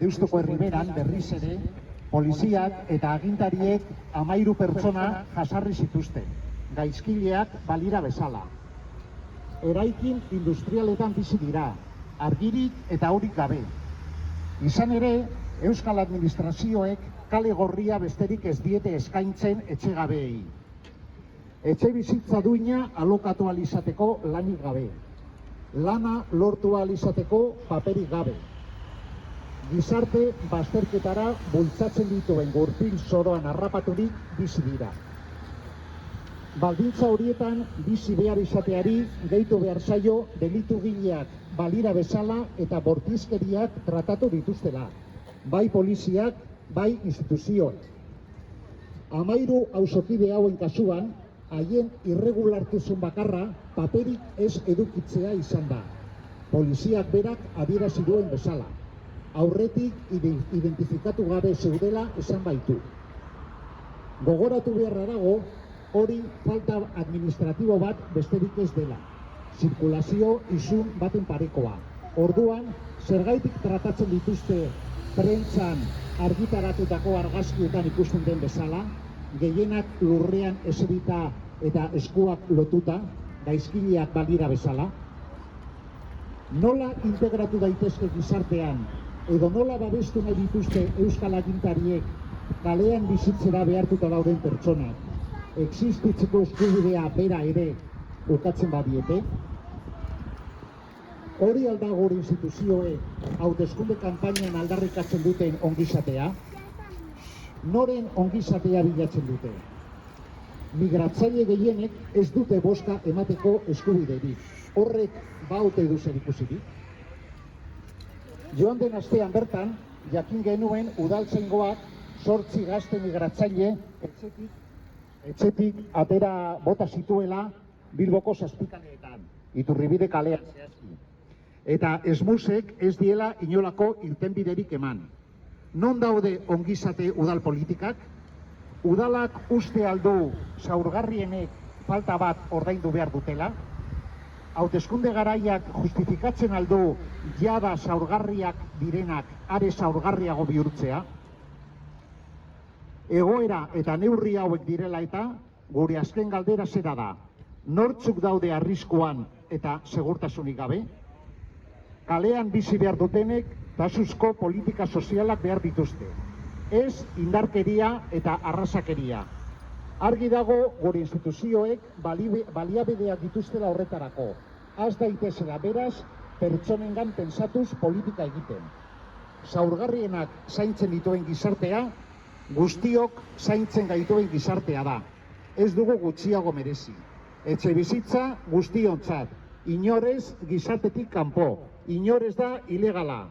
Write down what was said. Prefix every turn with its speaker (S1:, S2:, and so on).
S1: Deustuko Herriberan berriz ere, poliziak eta agintariek 13 pertsona jasarri zituzten, gaizkileak balira bezala. Eraikin industrialetan bizi dira, argirik eta horik gabe. Izan ere, Euskal Administrazioek kale gorria besterik ez diete eskaintzen etxegabeei. Etxe bizitza duina alokatu ahal izateko lanik gabe. Lana lortu ahal izateko paperik gabe. Gizarte bazterketara bultzatzen dituen gurpil zoroan harrapaturik bizi dira. Baldintza horietan bizi behar izateari gehitu behar zaio delitugileak balira bezala eta bortizkeriak tratatu dituztela, bai poliziak, bai instituzioak. 13 auzokide hauen kasuan, haien irregulartasun bakarra paperik ez edukitzea izan da. Poliziak berak adierazi duen bezala. Aurretik identifikatu gabe zeudela esan baitu. Gogoratu beharra dago, hori falta administratibo bat besterik ez dela. Zirkulazio isun baten parekoa. Orduan, zergaitik tratatzen dituzte prentsan argitaratutako argazkietan ikusten den bezala, gehienak lurrean eserita eta eskuak lotuta, gaizkileak balira bezala? Nola integratu daitezke gizartean, edo nola babestu nahi dituzte euskal agintariek kalean bizitzera behartuta dauden pertsonak, existitzeko eskubidea bera ere ukatzen badiete? Hori alda gure instituzioek hauteskunde kanpainan aldarrikatzen duten ongizatea? Noren ongizatea bilatzen dute? Migratzaile gehienek ez dute bozka emateko eskubiderik. Horrek baute du zerikusirik. Joan den astean bertan, jakin genuen udaltzaingoak 8 gazte migratzaile etxetik atera bota zituela Bilboko 7 kaleetan, Iturribide kalean zehazki. Eta esmusek ez diela inolako irtenbiderik eman. Non daude ongizate udal politikak? Udalak uste aldu zaurgarrienek falta bat ordaindu behar dutela? Hauteskunde garaiak justifikatzen aldu jada zaurgarriak direnak are zaurgarriago bihurtzea? Egoera eta neurri hauek direla eta gure azken galdera zera da. Nortzuk daude arriskuan eta segurtasunik gabe? Kalean bizi behar dutenek tasuzko politika sozialak behar dituzte. Ez indarkeria eta arrasakeria. Argi dago gure instituzioek baliabideak dituztela horretarako. Az daitezela beraz, pertsonengan pentsatuz politika egiten. Zaurgarrienak zaintzen dituen gizartea, guztiok zaintzen gaituen gizartea da. Ez dugu gutxiago merezi. Etxe bizitza guztiontzat, inorez gizartetik kanpo, inorez da ilegala.